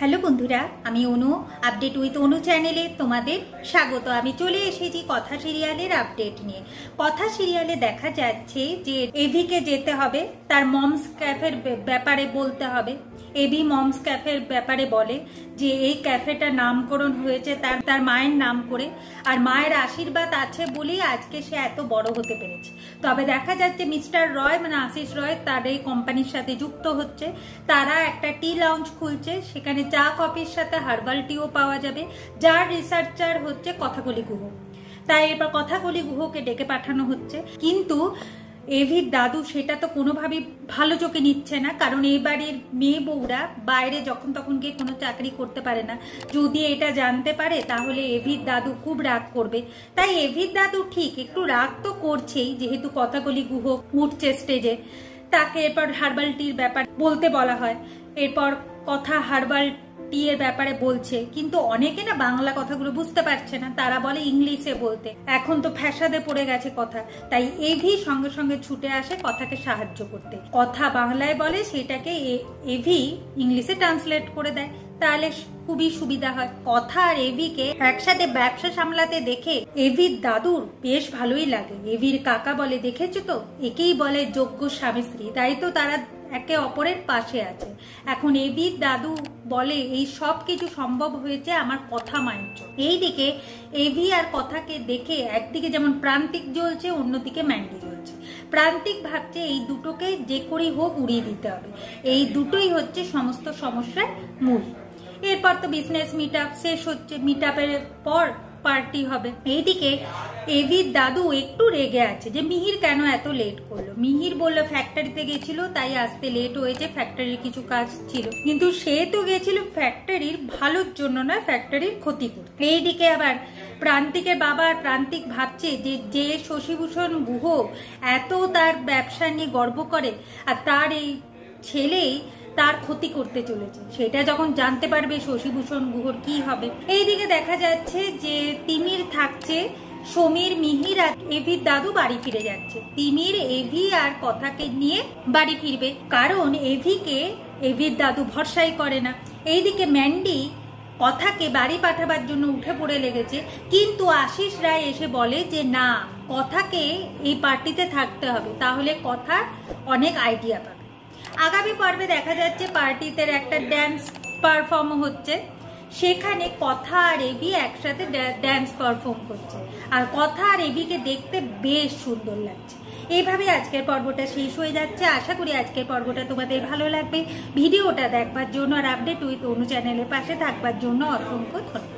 Hello বন্ধুরা, আমি অনু। Update with অনু চ্যানেলে তোমাদের স্বাগত। আমি চলে এসেছি কথা সিরিয়ালের আপডেট নিয়ে। কথা সিরিয়ালে দেখা যাচ্ছে যে এভিকে যেতে হবে, তার মমস ক্যাফের ব্যাপারে বলতে হবে। এভি মমস ক্যাফের ব্যাপারে বলে যে এই ক্যাফেটার নামকরণ হয়েছে তার মায়ের নাম করে, আর মায়ের আশীর্বাদ আছে বলেই আজকে সে এত বড় হতে পেরেছে। তবে দেখা যাচ্ছে মিস্টার রয় মানে আশিস রয় তার এই কোম্পানির সাথে যুক্ত হচ্ছে। তারা একটা টি লাউঞ্জ খুলছে, সেখানে চা কফির সাথে হার্বাল টিও পাওয়া যাবে, যার রিসার্চার হচ্ছে কথাকলি গুহ। তাই এবার কথাকলি গুহকে ডেকে পাঠানো হচ্ছে, কিন্তু এভির দাদু সেটা তো কোনোভাবেই ভালো চোখে নিচ্ছে না। কারণ এই বাড়ির মেয়ে বউরা বাইরে যখন তখন গিয়ে কোনো চাকরি করতে পারে না। যদি এটা জানতে পারে তাহলে এভির দাদু খুব রাগ করবে। তাই এভির দাদু ঠিক একটু রাগ তো করছেই, যেহেতু কথাকলি গুহ উঠছে স্টেজে। তাকে এরপর হার্বাল টির ব্যাপার বলতে বলা হয়। এরপর কথা হার্বাল টি এর ব্যাপারে বলছে, কিন্তু অনেকে না বাংলা কথাগুলো বুঝতে পারছে না, তারা বলে ইংলিশে বলতে। এখন তো ফ্যাসাদে পড়ে গেছে কথা, তাই এভি সঙ্গে সঙ্গে ছুটে আসে কথাকে সাহায্য করতে। কথা বাংলায় বলে, সেটাকে এভি ইংলিশে ট্রান্সলেট করে দেয়, তাহলে খুবই সুবিধা হয়। কথা আর এভিকে একসাথে ব্যবসা সামলাতে দেখে এভির দাদুর বেশ ভালোই লাগে। এভির কাকা বলে, দেখেছো তো, একেই বলে যোগ্য স্বামী স্ত্রী। তাই তো তারা একে অপরের পাশে আছে। এখন এভির দাদু বলে এই সব কিছু সম্ভব হয়েছে আমার কথা মাইন্ড। এইদিকে এভি আর কথাকে দেখে একদিকে যেমন প্রান্তিক জ্বলছে, অন্যদিকে ম্যান্ডি জ্বলছে। প্রান্তিক ভাবছে এই দুটোকে যে করেই হোক উড়িয়ে দিতে হবে। এই দুটোই হচ্ছে সমস্ত সমস্যার মূল। এরপর তো বিজনেস মিট আপ শেষ হচ্ছে, মিট আপের পর পার্টি হবে। এইদিকে এভির দাদু একটু রেগে আছে যে মিহির কেন এত লেট করলো। মিহির বললো ফ্যাক্টরিতে গেছিল তাই আসতে লেট হয়েছে, ফ্যাক্টরির কিছু কাজ ছিল। কিন্তু সে তো গেছিল ফ্যাক্টরির ভালোর জন্য না, ফ্যাক্টরির ক্ষতি করতে। এইদিকে আবার প্রান্তিকের বাবা প্রান্তিক ভাবছে যে শশীভূষণ গুহ এত তার ব্যবসা নিয়ে গর্ব করে, আর তার এই ছেলেই তার ক্ষতি করতে চলেছে। সেটা যখন জানতে পারবে শশীভূষণ গুহর কি হবে। এইদিকে দেখা যাচ্ছে যে তিমির থাকছে, সমীর, মিহির আর এভির দাদু বাড়ি ফিরে যাচ্ছে। তিমির এভি আর কথাকে নিয়ে বাড়ি ফিরবে, কারণ এভিকে এভির দাদু ভরসাই করে না। এইদিকে ম্যান্ডি কথাকে বাড়ি পাঠাবার জন্য উঠে পড়ে লেগেছে, কিন্তু আশিস রায় এসে বলে যে না, কথাকে এই পার্টিতে থাকতে হবে, তাহলে কথা অনেক আইডিয়া পাবে। আগামী পর্বে দেখা যাচ্ছে পার্টিতে একটা ড্যান্স পারফর্ম হচ্ছে, সেখানে কথা আর এভি একসাথে ড্যান্স পারফর্ম করছে, আর কথা আর এভিকে দেখতে বেশ সুন্দর লাগছে। এইভাবে আজকের পর্বটা শেষ হয়ে যাচ্ছে। আশা করি আজকের পর্বটা তোমাদের ভালো লাগবে। ভিডিওটা দেখবার জন্য আর আপডেট উইথ অনু চ্যানেলের পাশে থাকবার জন্য অসংখ্য ধন্যবাদ।